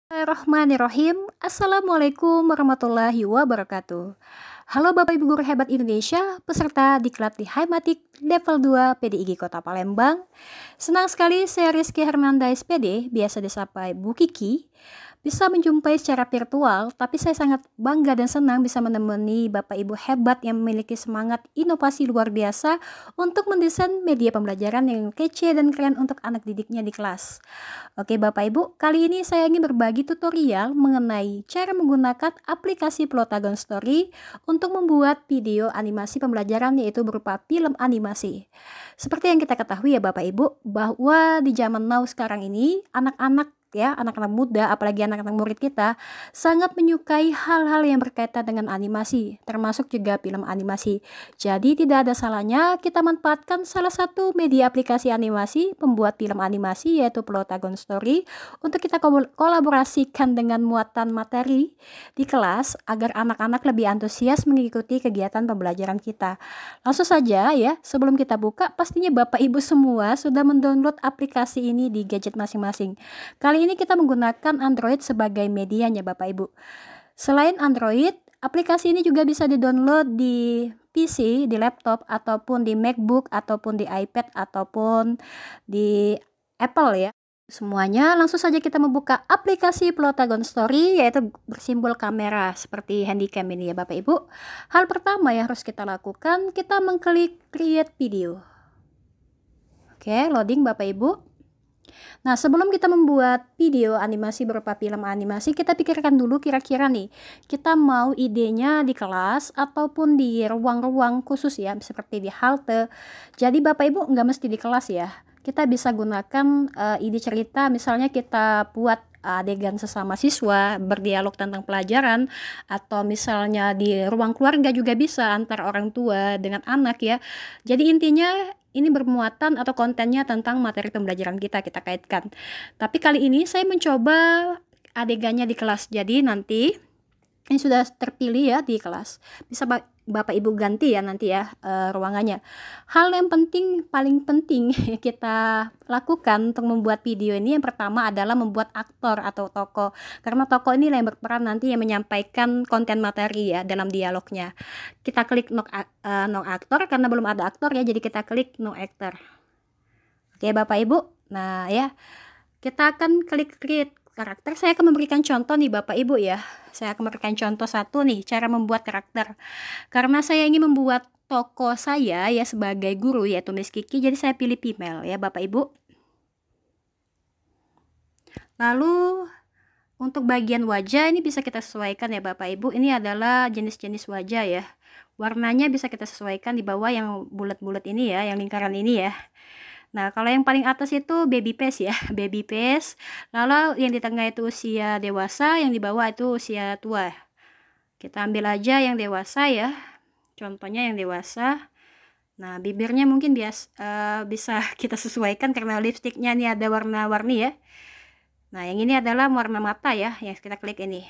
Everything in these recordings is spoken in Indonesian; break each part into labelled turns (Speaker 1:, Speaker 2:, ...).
Speaker 1: Bismillahirrahmanirrahim. Assalamualaikum warahmatullahi wabarakatuh. Halo Bapak Ibu Guru Hebat Indonesia, peserta diklat di Himatik Level 2 PDIG Kota Palembang. Senang sekali saya Rizky Hermanda SPD, biasa disapa Bu Kiki, bisa menjumpai secara virtual, tapi saya sangat bangga dan senang bisa menemani Bapak Ibu hebat yang memiliki semangat inovasi luar biasa untuk mendesain media pembelajaran yang kece dan keren untuk anak didiknya di kelas. Oke Bapak Ibu, kali ini saya ingin berbagi tutorial mengenai cara menggunakan aplikasi Plotagon Story untuk membuat video animasi pembelajaran, yaitu berupa film animasi. Seperti yang kita ketahui ya Bapak Ibu, bahwa di zaman now sekarang ini anak-anak muda, apalagi anak-anak murid kita, sangat menyukai hal-hal yang berkaitan dengan animasi, termasuk juga film animasi. Jadi tidak ada salahnya kita manfaatkan salah satu media aplikasi animasi pembuat film animasi, yaitu Plotagon Story, untuk kita kolaborasikan dengan muatan materi di kelas agar anak-anak lebih antusias mengikuti kegiatan pembelajaran kita. Langsung saja ya, sebelum kita buka, pastinya Bapak Ibu semua sudah mendownload aplikasi ini di gadget masing-masing. Kali ini kita menggunakan Android sebagai medianya Bapak Ibu. Selain Android, aplikasi ini juga bisa di-download di PC, di laptop, ataupun di MacBook, ataupun di iPad, ataupun di Apple ya. Semuanya langsung saja kita membuka aplikasi Plotagon Story, yaitu bersimbol kamera seperti handycam ini ya Bapak Ibu. Hal pertama yang harus kita lakukan, kita mengklik create video. Oke, loading Bapak Ibu. Nah, sebelum kita membuat video animasi berupa film animasi, kita pikirkan dulu kira-kira nih, kita mau idenya di kelas ataupun di ruang-ruang khusus ya, seperti di halte. Jadi Bapak Ibu nggak mesti di kelas ya. Kita bisa gunakan ide cerita, misalnya kita buat adegan sesama siswa berdialog tentang pelajaran, atau misalnya di ruang keluarga juga bisa antar orang tua dengan anak ya. Jadi intinya ini bermuatan atau kontennya tentang materi pembelajaran kita kaitkan. Tapi kali ini saya mencoba adegannya di kelas. Jadi nanti ini sudah terpilih ya di kelas. Bisa Bapak Ibu ganti ya nanti ya ruangannya. Hal yang paling penting kita lakukan untuk membuat video ini, yang pertama adalah membuat aktor atau tokoh. Karena tokoh ini yang berperan nanti yang menyampaikan konten materi ya dalam dialognya. Kita klik no aktor karena belum ada aktor ya, jadi kita klik no actor. Oke Bapak Ibu. Nah ya, kita akan klik create karakter. Saya akan memberikan contoh nih Bapak Ibu ya. Saya akan memberikan contoh satu nih, cara membuat karakter. Karena saya ingin membuat tokoh saya ya sebagai guru, yaitu Miss Kiki, jadi saya pilih female ya Bapak Ibu. Lalu untuk bagian wajah ini bisa kita sesuaikan ya Bapak Ibu. Ini adalah jenis-jenis wajah ya. Warnanya bisa kita sesuaikan di bawah yang bulat-bulat ini ya, yang lingkaran ini ya. Nah, kalau yang paling atas itu baby face ya, baby face. Lalu yang di tengah itu usia dewasa, yang di bawah itu usia tua. Kita ambil aja yang dewasa ya. Contohnya yang dewasa. Nah, bibirnya mungkin bisa kita sesuaikan karena lipstiknya ini ada warna-warni ya. Nah, yang ini adalah warna mata ya, yang kita klik ini.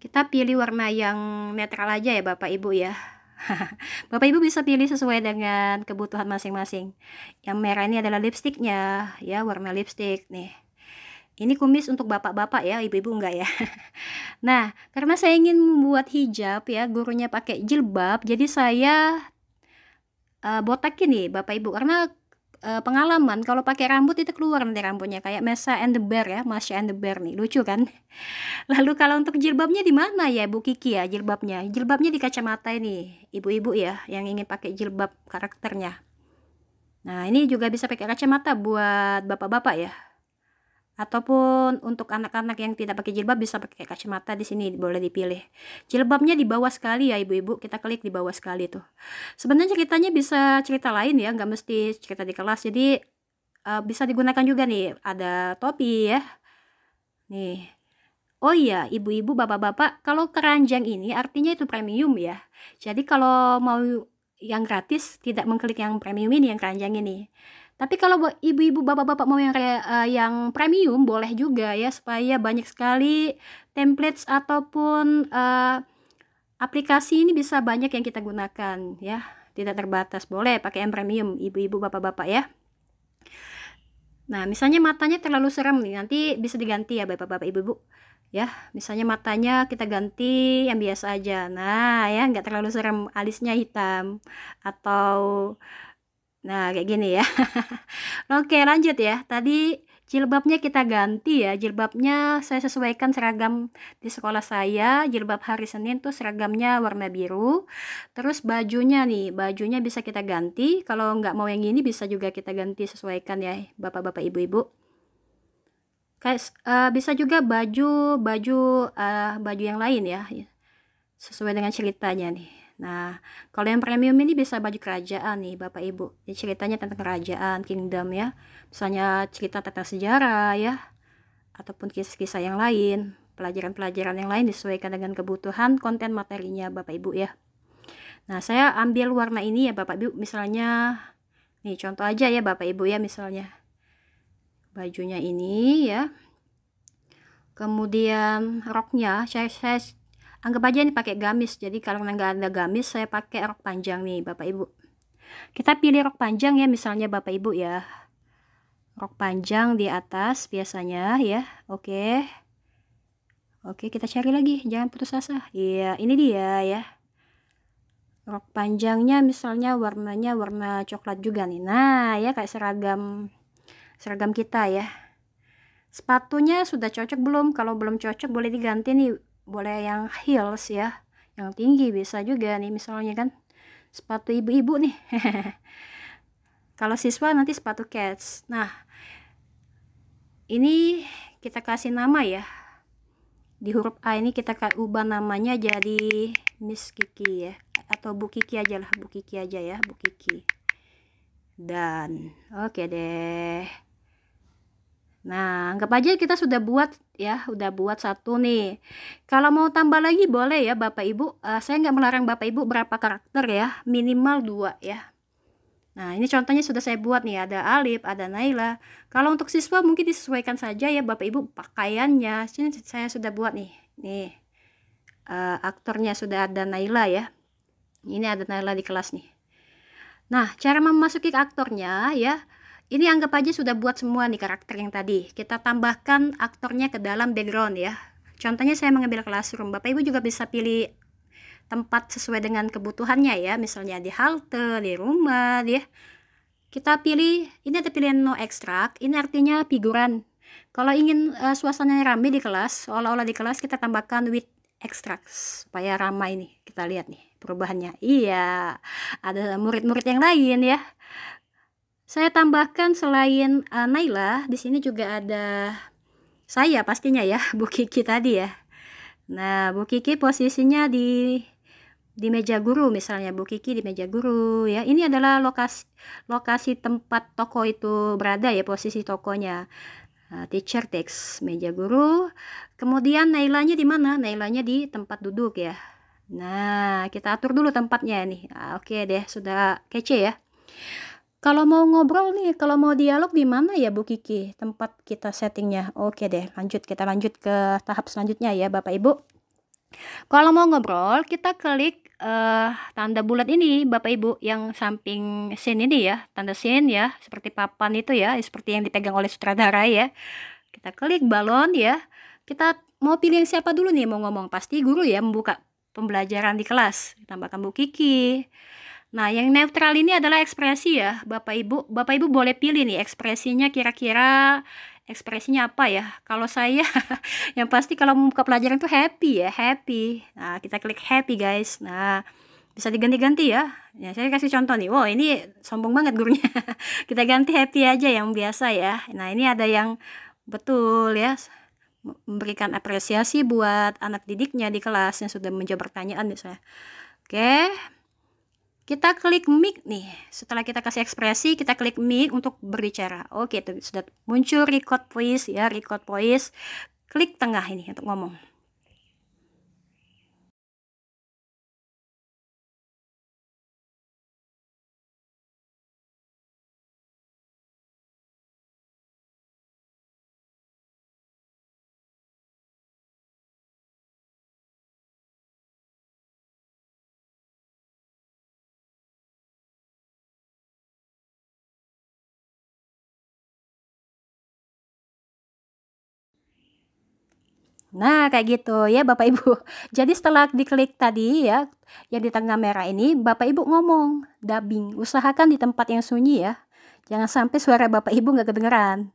Speaker 1: Kita pilih warna yang netral aja ya Bapak Ibu ya. Bapak Ibu bisa pilih sesuai dengan kebutuhan masing-masing. Yang merah ini adalah lipstiknya ya, warna lipstik nih. Ini kumis untuk bapak-bapak ya, ibu-ibu enggak ya. Nah, karena saya ingin membuat hijab ya, gurunya pakai jilbab, jadi saya botakin nih Bapak Ibu, karena pengalaman kalau pakai rambut itu keluar nanti rambutnya kayak Masha and the Bear ya, Masha and the Bear nih, lucu kan. Lalu kalau untuk jilbabnya di mana ya Bu Kiki ya, jilbabnya di kacamata ini ibu-ibu ya yang ingin pakai jilbab karakternya. Nah, ini juga bisa pakai kacamata buat bapak-bapak ya, ataupun untuk anak-anak yang tidak pakai jilbab bisa pakai kacamata. Di sini boleh dipilih. Jilbabnya di bawah sekali ya ibu-ibu, kita klik di bawah sekali tuh. Sebenarnya ceritanya bisa cerita lain ya, nggak mesti cerita di kelas. Jadi bisa digunakan juga nih, ada topi ya nih. Oh iya ibu-ibu bapak-bapak, kalau keranjang ini artinya itu premium ya. Jadi kalau mau yang gratis tidak mengklik yang premium ini, yang keranjang ini. Tapi kalau ibu-ibu bapak-bapak mau yang premium boleh juga ya, supaya banyak sekali templates ataupun aplikasi ini bisa banyak yang kita gunakan ya, tidak terbatas. Boleh pakai yang premium ibu-ibu bapak-bapak ya. Nah, misalnya matanya terlalu serem nih, nanti bisa diganti ya Bapak-bapak Ibu-ibu. Ya, misalnya matanya kita ganti yang biasa aja. Nah, ya nggak terlalu serem, alisnya hitam atau nah kayak gini ya. Oke, lanjut ya. Tadi jilbabnya kita ganti ya. Jilbabnya saya sesuaikan seragam di sekolah saya. Jilbab hari Senin tuh seragamnya warna biru. Terus bajunya nih, bajunya bisa kita ganti. Kalau nggak mau yang ini bisa juga kita ganti sesuaikan ya, Bapak-bapak, Ibu-ibu. Bisa juga baju yang lain ya, sesuai dengan ceritanya nih. Nah, kalau yang premium ini bisa baju kerajaan nih Bapak Ibu. Jadi ceritanya tentang kerajaan, kingdom ya. Misalnya cerita tentang sejarah ya, ataupun kisah-kisah yang lain, pelajaran-pelajaran yang lain disesuaikan dengan kebutuhan konten materinya Bapak Ibu ya. Nah, saya ambil warna ini ya Bapak Ibu, misalnya nih contoh aja ya Bapak Ibu ya, misalnya bajunya ini ya. Kemudian roknya saya anggap aja ini pakai gamis. Jadi kalau nggak ada gamis saya pakai rok panjang nih Bapak Ibu. Kita pilih rok panjang ya, misalnya Bapak Ibu ya. Rok panjang di atas biasanya ya. Oke. Oke, kita cari lagi, jangan putus asa. Iya, ini dia ya. Rok panjangnya misalnya warnanya warna coklat juga nih. Nah, ya kayak seragam kita ya. Sepatunya sudah cocok belum? Kalau belum cocok boleh diganti nih, boleh yang heels ya, yang tinggi bisa juga nih misalnya kan, sepatu ibu-ibu nih. Kalau siswa nanti sepatu cats. Nah, ini kita kasih nama ya, di huruf A ini kita ubah namanya jadi Miss Kiki ya, atau Bu Kiki aja lah, Bu Kiki aja ya, Bu Kiki. Dan oke deh. Nah, anggap aja kita sudah buat ya, udah buat satu nih. Kalau mau tambah lagi boleh ya Bapak Ibu. Saya nggak melarang Bapak Ibu berapa karakter ya, minimal 2 ya. Nah, ini contohnya sudah saya buat nih, ada Alif, ada Naila. Kalau untuk siswa mungkin disesuaikan saja ya Bapak Ibu pakaiannya. Sini saya sudah buat nih. Nih, aktornya sudah ada Naila ya. Ini ada Naila di kelas nih. Nah, cara memasuki aktornya ya. Ini anggap aja sudah buat semua nih karakter yang tadi. Kita tambahkan aktornya ke dalam background ya. Contohnya saya mengambil classroom. Bapak Ibu juga bisa pilih tempat sesuai dengan kebutuhannya ya. Misalnya di halte, di rumah ya. Kita pilih, ini ada pilihan no extract. Ini artinya figuran. Kalau ingin suasananya ramai di kelas, seolah-olah di kelas, kita tambahkan with extracts supaya ramai nih. Kita lihat nih perubahannya. Iya, ada murid-murid yang lain ya. Saya tambahkan selain Naila, di sini juga ada saya pastinya ya, Bu Kiki tadi ya. Nah, Bu Kiki posisinya di meja guru misalnya, Bu Kiki di meja guru ya. Ini adalah lokasi tempat toko itu berada ya, posisi tokonya. Teacher text meja guru. Kemudian Nailanya di mana? Nailanya di tempat duduk ya. Nah, kita atur dulu tempatnya nih. Oke deh, sudah kece ya. Kalau mau ngobrol nih, kalau mau dialog di mana ya Bu Kiki tempat kita settingnya? Oke deh, kita lanjut ke tahap selanjutnya ya Bapak Ibu. Kalau mau ngobrol, kita klik tanda bulat ini Bapak Ibu, yang samping scene ini ya, tanda scene ya, seperti papan itu ya, seperti yang dipegang oleh sutradara ya. Kita klik balon ya. Kita mau pilih yang siapa dulu nih mau ngomong? Pasti guru ya, membuka pembelajaran di kelas. Tambahkan Bu Kiki. Nah, yang netral ini adalah ekspresi ya, Bapak Ibu. Bapak Ibu boleh pilih nih ekspresinya, kira-kira ekspresinya apa ya. Kalau saya yang pasti kalau membuka pelajaran itu happy ya, happy. Nah, kita klik happy guys. Nah, bisa diganti-ganti ya. Ya, saya kasih contoh nih. Wow, ini sombong banget gurunya. Kita ganti happy aja yang biasa ya. Nah, ini ada yang betul ya, memberikan apresiasi buat anak didiknya di kelas yang sudah menjawab pertanyaan misalnya. Oke. Kita klik mic nih. Setelah kita kasih ekspresi, kita klik mic untuk berbicara. Oke, itu sudah muncul record voice ya, record voice. Klik tengah ini untuk ngomong. Nah, kayak gitu ya Bapak Ibu. Jadi setelah diklik tadi ya, yang di tengah merah ini, Bapak Ibu ngomong, dubbing. Usahakan di tempat yang sunyi ya. Jangan sampai suara Bapak Ibu nggak kedengeran.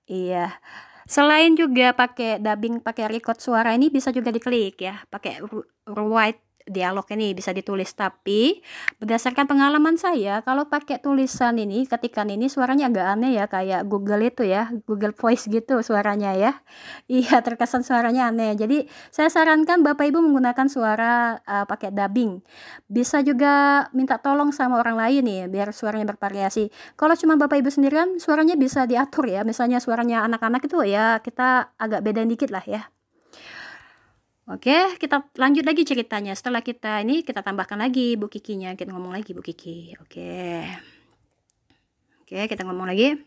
Speaker 1: Iya. Selain juga pakai dubbing, pakai record suara ini bisa juga diklik ya, pakai write dialog ini bisa ditulis. Tapi berdasarkan pengalaman saya, kalau pakai tulisan ini, ketikan ini suaranya agak aneh ya, kayak Google itu ya, Google Voice gitu suaranya ya. Iya, terkesan suaranya aneh. Jadi saya sarankan Bapak Ibu menggunakan suara pakai dubbing. Bisa juga minta tolong sama orang lain nih, biar suaranya bervariasi. Kalau cuma Bapak Ibu sendirian, suaranya bisa diatur ya. Misalnya suaranya anak-anak itu ya kita agak bedain dikit lah ya. Oke, kita lanjut lagi ceritanya. Setelah kita ini, kita tambahkan lagi Bu Kikinya. Kita ngomong lagi Bu Kiki. Oke. Oke, kita ngomong lagi.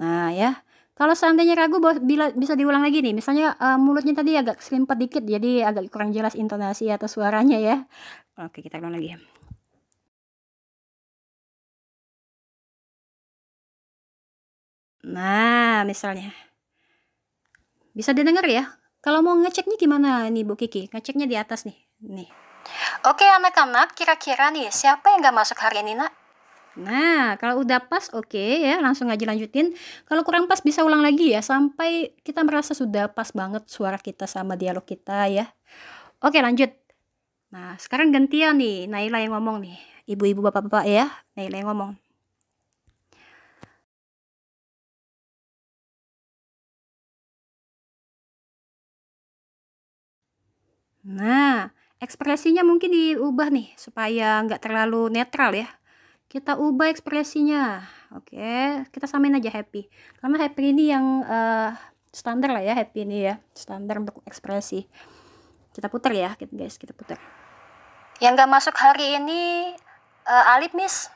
Speaker 1: Nah ya, kalau seandainya ragu bisa diulang lagi nih. Misalnya mulutnya tadi agak selimpet dikit, jadi agak kurang jelas intonasi atau suaranya ya. Oke, kita ulang lagi. Nah, misalnya. Bisa didengar ya? Kalau mau ngeceknya gimana nih Bu Kiki? Ngeceknya di atas nih. Nih. Oke anak-anak, kira-kira nih siapa yang gak masuk hari ini nak? Nah, kalau udah pas oke ya, langsung aja lanjutin. Kalau kurang pas bisa ulang lagi ya, sampai kita merasa sudah pas banget suara kita sama dialog kita ya. Oke lanjut. Nah, sekarang gantian nih, Naila yang ngomong nih. Ibu-ibu, bapak-bapak ya, Naila yang ngomong. Nah, ekspresinya mungkin diubah nih, supaya nggak terlalu netral ya. Kita ubah ekspresinya. Oke, kita samain aja happy. Karena happy ini yang standar lah ya, happy ini ya. Standar untuk ekspresi. Kita putar ya, guys, kita putar. Yang nggak masuk hari ini Alif, Miss.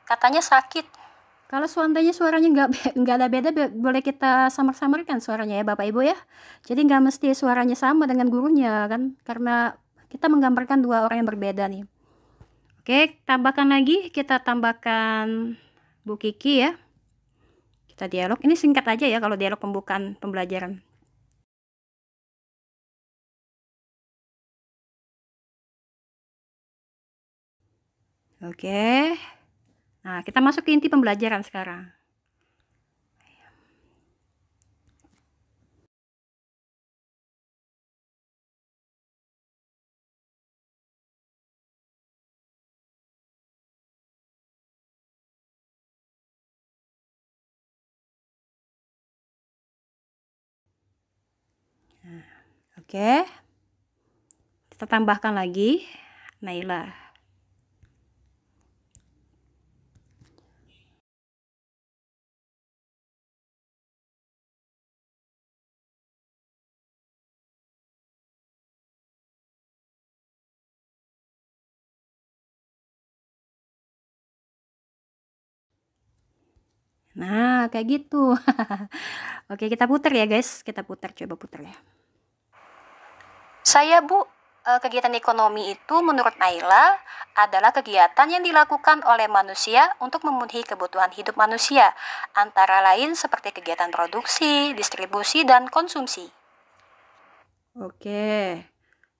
Speaker 1: Katanya sakit. Kalau seandainya suaranya nggak ada beda, boleh kita samar-samarkan suaranya ya Bapak Ibu ya. Jadi nggak mesti suaranya sama dengan gurunya kan, karena kita menggambarkan dua orang yang berbeda nih. Oke, tambahkan lagi, kita tambahkan Bu Kiki ya. Kita dialog, ini singkat aja ya kalau dialog pembukaan pembelajaran. Oke. Nah, kita masuk ke inti pembelajaran sekarang. Oke. Kita tambahkan lagi Naila. Nah, kayak gitu. Oke, kita putar ya guys. Kita putar, coba putar ya. Saya Bu, kegiatan ekonomi itu menurut Naila adalah kegiatan yang dilakukan oleh manusia untuk memenuhi kebutuhan hidup manusia, antara lain seperti kegiatan produksi, distribusi, dan konsumsi. Oke,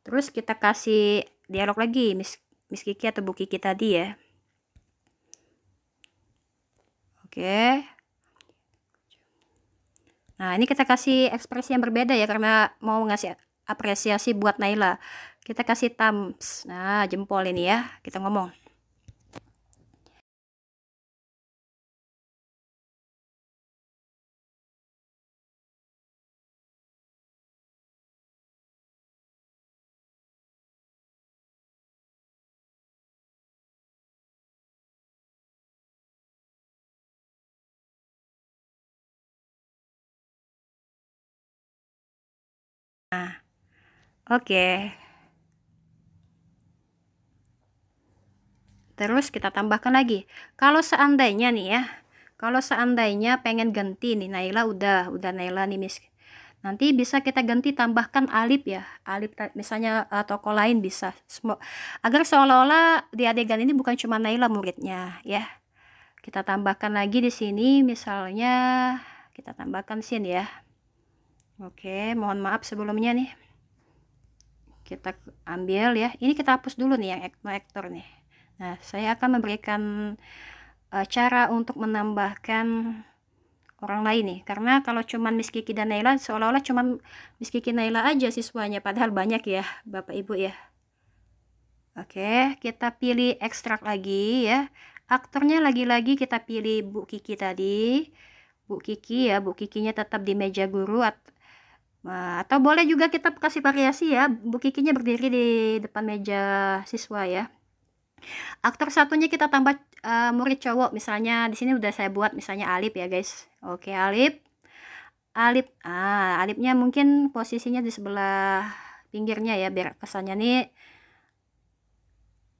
Speaker 1: terus kita kasih dialog lagi, Miss Kiki atau Bu Kiki tadi ya. Oke. Nah, ini kita kasih ekspresi yang berbeda ya, karena mau ngasih apresiasi buat Naila. Kita kasih thumbs. Nah, jempol ini ya. Kita ngomong. Nah, oke. Terus kita tambahkan lagi. Kalau seandainya nih ya, kalau seandainya pengen ganti nih Naila udah Naila nih Miss. Nanti bisa kita ganti tambahkan alif ya, alif misalnya tokoh lain bisa. Agar seolah-olah di adegan ini bukan cuma Naila muridnya ya. Kita tambahkan lagi di sini, misalnya kita tambahkan sin ya. Oke, mohon maaf sebelumnya nih. Kita ambil ya. Ini kita hapus dulu nih yang aktor nih. Nah, saya akan memberikan cara untuk menambahkan orang lain nih, karena kalau cuman Miss Kiki dan Naila seolah-olah cuman Miss Kiki Naila aja siswanya, padahal banyak ya Bapak Ibu ya. Oke, kita pilih ekstrak lagi ya. Aktornya lagi-lagi kita pilih Bu Kiki tadi. Bu Kiki ya, Bu Kikinya tetap di meja guru atau boleh juga kita kasih variasi ya, Bu Kikinya berdiri di depan meja siswa ya. Aktor satunya kita tambah murid cowok, misalnya di sini udah saya buat misalnya Alif ya guys. Oke, Alif. Alifnya mungkin posisinya di sebelah pinggirnya ya, biar kesannya nih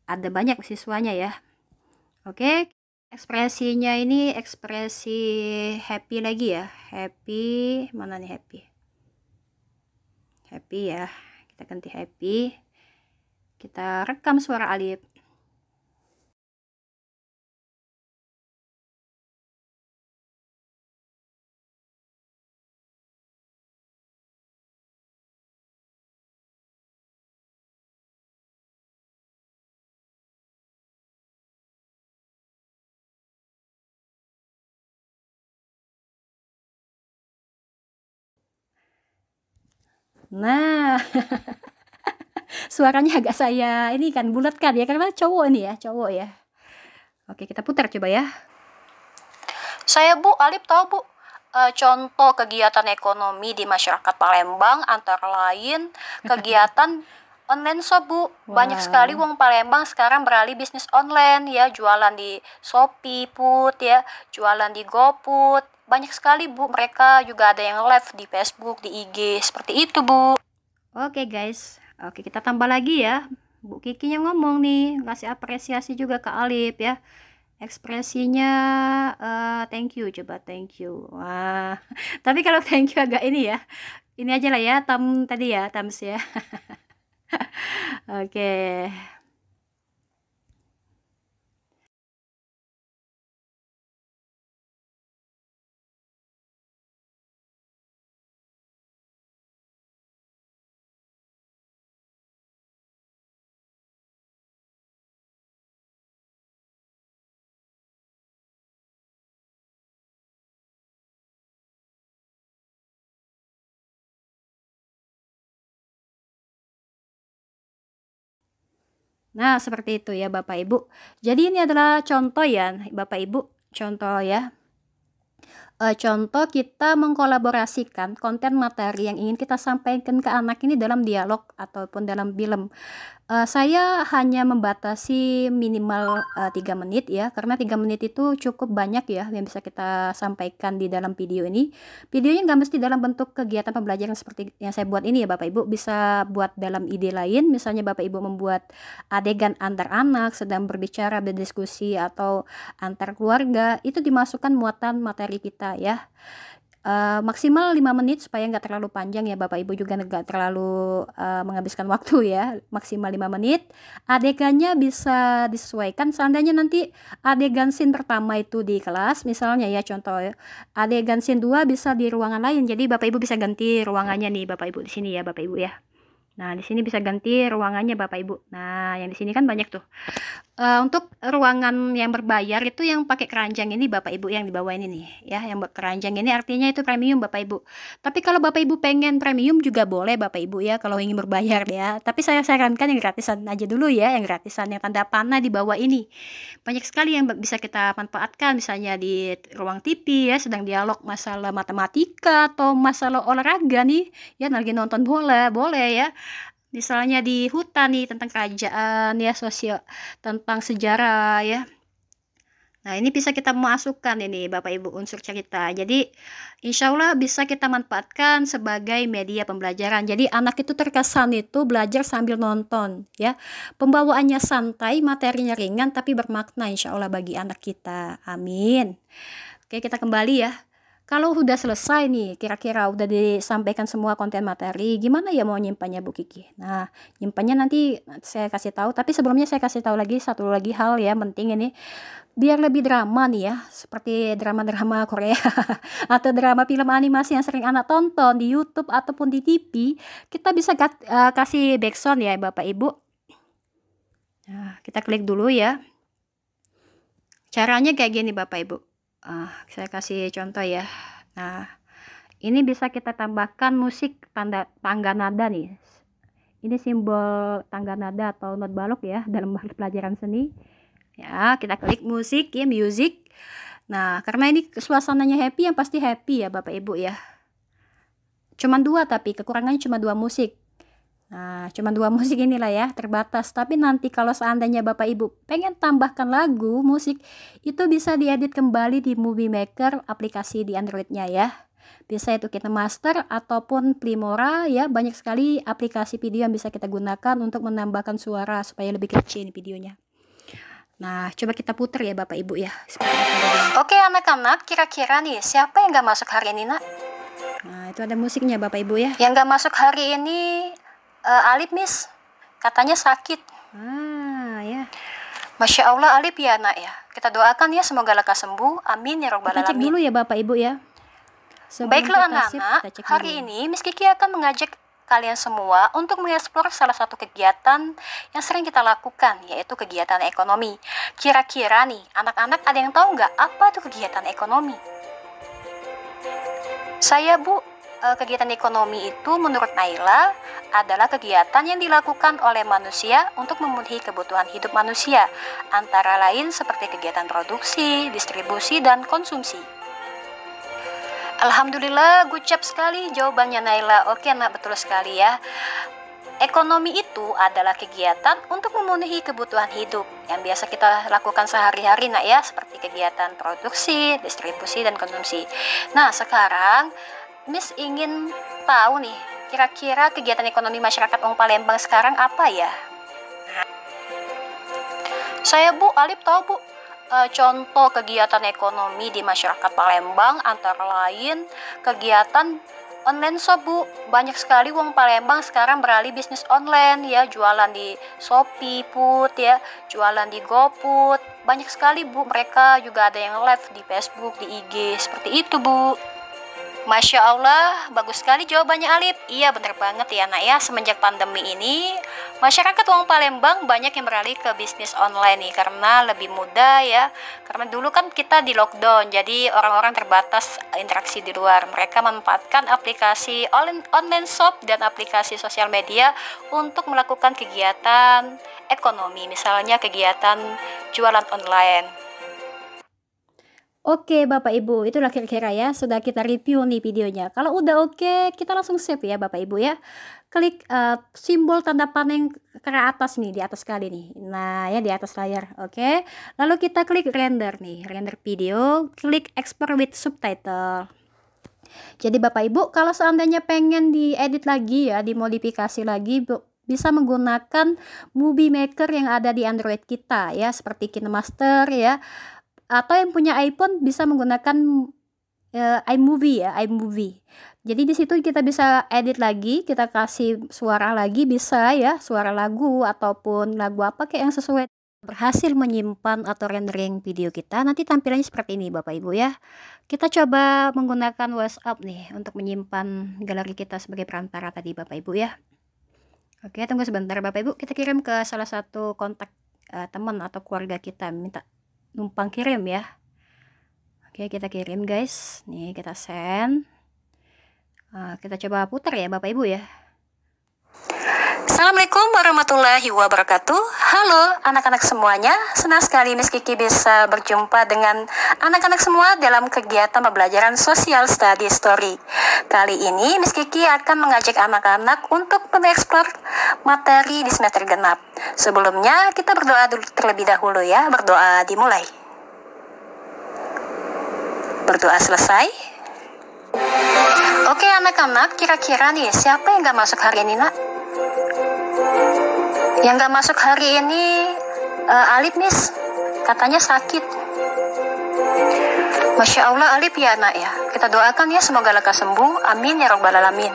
Speaker 1: ada banyak siswanya ya. Oke, ekspresinya ini ekspresi happy lagi ya. Happy, mana nih happy? Happy ya, kita ganti happy. Kita rekam suara Alif. Nah, suaranya agak saya ini kan bulatkan ya, karena cowok ini ya, cowok ya. Oke, kita putar coba ya. Saya Bu Alif tahu Bu, contoh kegiatan ekonomi di masyarakat Palembang antara lain kegiatan online shop Bu. Banyak sekali wong Palembang sekarang beralih bisnis online ya, jualan di Shopee Put ya, jualan di GoFood. Banyak sekali Bu, mereka juga ada yang live di Facebook, di IG, seperti itu Bu. Oke guys, oke kita tambah lagi ya. Bu Kikinya ngomong nih, kasih apresiasi juga ke Alif ya. Ekspresinya thank you, coba thank you. Wah, tapi kalau thank you agak ini ya. Ini aja lah ya, tadi ya, Tams ya. Oke. Nah, seperti itu ya Bapak Ibu. Jadi ini adalah contoh ya Bapak Ibu, contoh ya. Contoh kita mengkolaborasikan konten materi yang ingin kita sampaikan ke anak ini dalam dialog ataupun dalam film. Saya hanya membatasi minimal 3 menit ya, karena 3 menit itu cukup banyak ya yang bisa kita sampaikan di dalam video ini. Videonya nggak mesti dalam bentuk kegiatan pembelajaran seperti yang saya buat ini ya Bapak Ibu, bisa buat dalam ide lain, misalnya Bapak Ibu membuat adegan antar anak sedang berbicara, berdiskusi, atau antar keluarga, itu dimasukkan muatan materi kita ya. Maksimal 5 menit supaya nggak terlalu panjang ya Bapak Ibu, juga nggak terlalu menghabiskan waktu ya, maksimal 5 menit. Adegannya bisa disesuaikan, seandainya nanti adegan scene pertama itu di kelas misalnya ya, contoh ya, adegan scene 2 bisa di ruangan lain, jadi Bapak Ibu bisa ganti ruangannya nih Bapak Ibu di sini ya Bapak Ibu ya. Nah, di sini bisa ganti ruangannya Bapak Ibu. Nah, yang di sini kan banyak tuh. Untuk ruangan yang berbayar itu yang pakai keranjang ini Bapak Ibu, yang di bawah ini nih ya, yang keranjang ini artinya itu premium Bapak Ibu. Tapi kalau Bapak Ibu pengen premium juga boleh Bapak Ibu ya, kalau ingin berbayar ya. Tapi saya sarankan yang gratisan aja dulu ya, yang gratisan, yang tanda panah di bawah ini. Banyak sekali yang bisa kita manfaatkan, misalnya di ruang TV ya, sedang dialog masalah matematika atau masalah olahraga nih ya, lagi nonton bola, boleh ya. Misalnya di hutan nih tentang kerajaan ya, sosial, tentang sejarah ya. Nah, ini bisa kita masukkan ini Bapak Ibu unsur cerita. Jadi insya Allah bisa kita manfaatkan sebagai media pembelajaran. Jadi anak itu terkesan itu belajar sambil nonton ya. Pembawaannya santai, materinya ringan tapi bermakna insya Allah bagi anak kita. Amin. Oke, kita kembali ya. Kalau udah selesai nih, kira-kira udah disampaikan semua konten materi, gimana ya mau nyimpannya Bu Kiki? Nah, nyimpannya nanti saya kasih tahu, tapi sebelumnya saya kasih tahu lagi satu lagi hal ya penting ini, biar lebih drama nih ya, seperti drama-drama Korea atau drama film animasi yang sering anak tonton di YouTube ataupun di TV, kita bisa kasih background ya Bapak Ibu. Nah, kita klik dulu ya. Caranya kayak gini Bapak Ibu. Saya kasih contoh ya. Nah, ini bisa kita tambahkan musik tangga nada nih. Ini simbol tangga nada atau not balok ya dalam pelajaran seni. Ya, kita klik musik ya, music. Nah, karena ini suasananya happy, yang pasti happy ya Bapak Ibu ya. Cuman 2 tapi kekurangannya cuma 2 musik. Nah, cuma 2 musik inilah ya, terbatas. Tapi nanti kalau seandainya Bapak Ibu pengen tambahkan lagu, musik, itu bisa diedit kembali di Movie Maker, aplikasi di Androidnya ya. Bisa itu KineMaster ataupun Filmora ya, banyak sekali aplikasi video yang bisa kita gunakan untuk menambahkan suara supaya lebih kecil videonya. Nah, coba kita puter ya Bapak Ibu ya. Oke anak-anak, kira-kira nih siapa yang gak masuk hari ini nak? Nah, itu ada musiknya Bapak Ibu ya. Yang gak masuk hari ini Alip Miss, katanya sakit. Ya. Masya Allah Alip ya nak ya. Kita doakan ya semoga lekas sembuh. Amin ya robbal alamin. Kita cek dulu ya Bapak Ibu ya. Baiklah anak-anak, hari ini Miss Kiki akan mengajak kalian semua untuk mengeksplor salah satu kegiatan yang sering kita lakukan, yaitu kegiatan ekonomi. Kira-kira nih, anak-anak ada yang tahu nggak apa itu kegiatan ekonomi? Saya Bu, kegiatan ekonomi itu menurut Naila adalah kegiatan yang dilakukan oleh manusia untuk memenuhi kebutuhan hidup manusia, antara lain seperti kegiatan produksi, distribusi, dan konsumsi. Alhamdulillah, gucap sekali jawabannya Naila. Oke nak, betul sekali ya. Ekonomi itu adalah kegiatan untuk memenuhi kebutuhan hidup yang biasa kita lakukan sehari-hari nak ya, seperti kegiatan produksi, distribusi, dan konsumsi. Nah sekarang Miss ingin tahu nih, kira-kira kegiatan ekonomi masyarakat Wong Palembang sekarang apa ya? Saya Bu, Alip tahu Bu, contoh kegiatan ekonomi di masyarakat Palembang antara lain kegiatan online shop Bu. Banyak sekali Wong Palembang sekarang beralih bisnis online ya, jualan di Shopee Food ya, jualan di GoFood. Banyak sekali Bu, mereka juga ada yang live di Facebook, di IG, seperti itu Bu. Masya Allah, bagus sekali jawabannya Alip. Iya bener banget ya nak ya, semenjak pandemi ini masyarakat Wong Palembang banyak yang beralih ke bisnis online nih, karena lebih mudah ya. Karena dulu kan kita di lockdown, jadi orang-orang terbatas interaksi di luar. Mereka memanfaatkan aplikasi online shop dan aplikasi sosial media untuk melakukan kegiatan ekonomi, misalnya kegiatan jualan online. Oke Bapak Ibu, itulah kira-kira ya, sudah kita review nih videonya. Kalau udah oke, kita langsung save ya Bapak Ibu ya. Klik simbol tanda paneng ke atas nih, di atas kali nih. Nah ya, di atas layar, oke. Lalu kita klik render nih, render video, klik export with subtitle. Jadi Bapak Ibu, kalau seandainya pengen diedit lagi ya, dimodifikasi lagi, bisa menggunakan Movie Maker yang ada di Android kita ya, seperti KineMaster ya. Atau yang punya iPhone bisa menggunakan iMovie ya, iMovie. Jadi di situ kita bisa edit lagi, kita kasih suara lagi bisa ya, suara lagu ataupun lagu apa kayak yang sesuai. Berhasil menyimpan atau rendering video kita, nanti tampilannya seperti ini Bapak Ibu ya. Kita coba menggunakan WhatsApp nih untuk menyimpan galeri kita sebagai perantara tadi Bapak Ibu ya. Oke, tunggu sebentar Bapak Ibu, kita kirim ke salah satu kontak teman atau keluarga kita, minta numpang kirim ya. Oke, kita kirim guys. Nih kita send. Kita coba putar ya Bapak Ibu ya. Assalamualaikum warahmatullahi wabarakatuh. Halo anak-anak semuanya, senang sekali Miss Kiki bisa berjumpa dengan anak-anak semua dalam kegiatan pembelajaran Social Study Story. Kali ini Miss Kiki akan mengajak anak-anak untuk mengeksplor materi di semester genap. Sebelumnya kita berdoa dulu terlebih dahulu ya, berdoa dimulai. Berdoa selesai. Oke anak-anak, kira-kira nih siapa yang gak masuk hari ini nak? Yang gak masuk hari ini Alip Miss, katanya sakit. Masya Allah Alif ya nak ya. Kita doakan ya semoga lekas sembuh. Amin ya robbal alamin.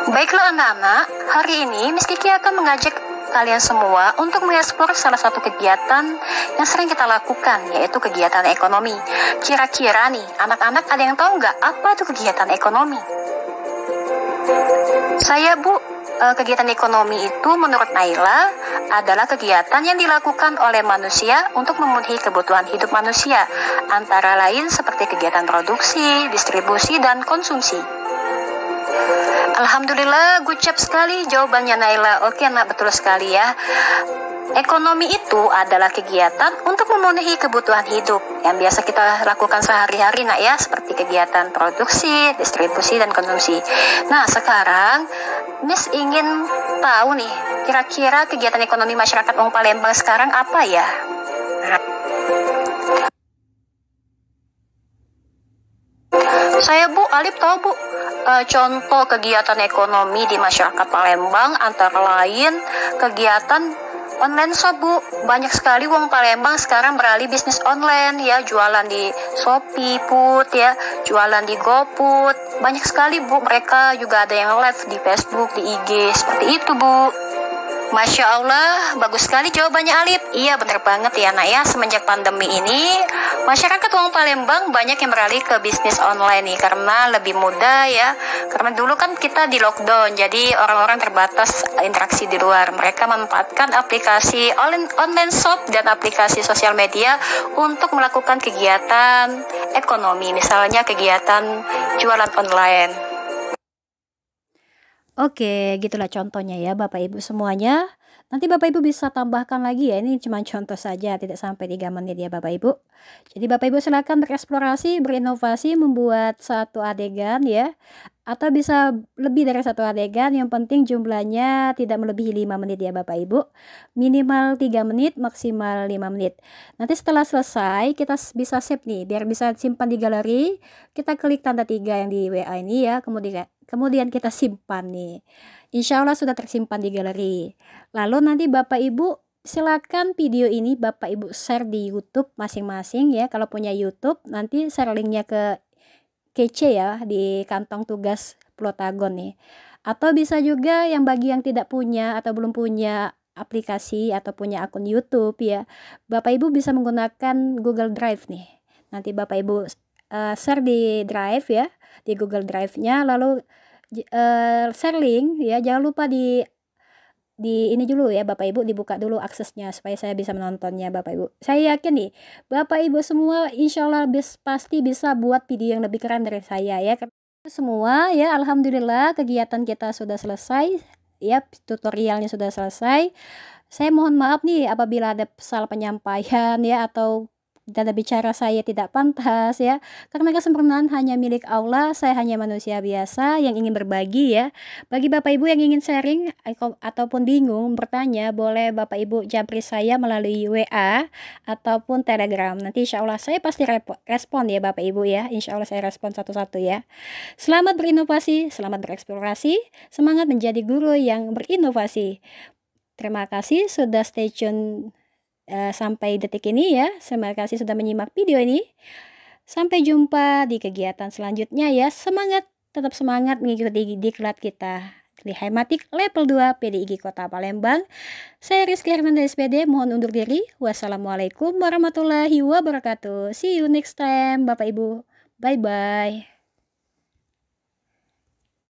Speaker 1: Baiklah anak-anak, hari ini Miss Kiki akan mengajak kalian semua untuk mengeksplor salah satu kegiatan yang sering kita lakukan, yaitu kegiatan ekonomi. Kira-kira nih, anak-anak ada yang tahu nggak apa itu kegiatan ekonomi? Saya Bu, kegiatan ekonomi itu menurut Naila adalah kegiatan yang dilakukan oleh manusia untuk memenuhi kebutuhan hidup manusia, antara lain seperti kegiatan produksi, distribusi, dan konsumsi. Alhamdulillah, gucap sekali jawabannya Naila. Oke nak, betul sekali ya. Ekonomi itu adalah kegiatan untuk memenuhi kebutuhan hidup yang biasa kita lakukan sehari-hari nak ya, seperti kegiatan produksi, distribusi, dan konsumsi. Nah sekarang Miss ingin tahu nih, kira-kira kegiatan ekonomi masyarakat Wong Palembang sekarang apa ya? Saya Bu, Alif tahu Bu, contoh kegiatan ekonomi di masyarakat Palembang antara lain kegiatan online shop Bu. Banyak sekali Wong Palembang sekarang beralih bisnis online ya, jualan di Shopee Put ya, jualan di GoPut. Banyak sekali Bu, mereka juga ada yang live di Facebook, di IG, seperti itu Bu. Masya Allah, bagus sekali jawabannya Alif. Iya bener banget ya nak ya, semenjak pandemi ini masyarakat Wong Palembang banyak yang beralih ke bisnis online nih, karena lebih mudah ya. Karena dulu kan kita di lockdown, jadi orang-orang terbatas interaksi di luar. Mereka memanfaatkan aplikasi online shop dan aplikasi sosial media untuk melakukan kegiatan ekonomi, misalnya kegiatan jualan online. Oke, gitulah contohnya ya Bapak Ibu semuanya. Nanti Bapak Ibu bisa tambahkan lagi ya, ini cuma contoh saja, tidak sampai 3 menit ya Bapak Ibu. Jadi Bapak Ibu silakan bereksplorasi, berinovasi, membuat satu adegan ya. Atau bisa lebih dari satu adegan, yang penting jumlahnya tidak melebihi 5 menit ya Bapak Ibu. Minimal 3 menit, maksimal 5 menit. Nanti setelah selesai kita bisa save nih, biar bisa simpan di galeri. Kita klik tanda 3 yang di WA ini ya, kemudian kita simpan nih. Insya Allah sudah tersimpan di galeri. Lalu nanti Bapak Ibu silakan video ini Bapak Ibu share di YouTube masing-masing ya. Kalau punya YouTube nanti share linknya ke kece ya di kantong tugas Plotagon nih. Atau bisa juga yang bagi yang tidak punya atau belum punya aplikasi atau punya akun YouTube ya, Bapak Ibu bisa menggunakan Google Drive nih. Nanti Bapak Ibu share di Drive ya, di Google Drive-nya, lalu share link ya, jangan lupa di ini dulu ya Bapak Ibu, dibuka dulu aksesnya supaya saya bisa menontonnya Bapak Ibu. Saya yakin nih Bapak Ibu semua insya Allah pasti bisa buat video yang lebih keren dari saya ya. Semua ya, Alhamdulillah kegiatan kita sudah selesai ya, tutorialnya sudah selesai. Saya mohon maaf nih apabila ada salah penyampaian ya, atau tanda bicara saya tidak pantas ya, karena kesempurnaan hanya milik Allah. Saya hanya manusia biasa yang ingin berbagi ya. Bagi Bapak Ibu yang ingin sharing ataupun bingung bertanya, boleh Bapak Ibu japri saya melalui WA ataupun Telegram. Nanti insya Allah saya pasti respon ya Bapak Ibu ya. Insya Allah saya respon satu-satu ya. Selamat berinovasi, selamat bereksplorasi, semangat menjadi guru yang berinovasi. Terima kasih sudah stay tune sampai detik ini ya. Terima kasih sudah menyimak video ini. Sampai jumpa di kegiatan selanjutnya ya. Semangat, tetap semangat mengikuti diklat kita di Hematik level 2 PDIG Kota Palembang. Saya Rizky Hernanda SPD, mohon undur diri. Wassalamualaikum warahmatullahi wabarakatuh. See you next time Bapak Ibu. Bye bye.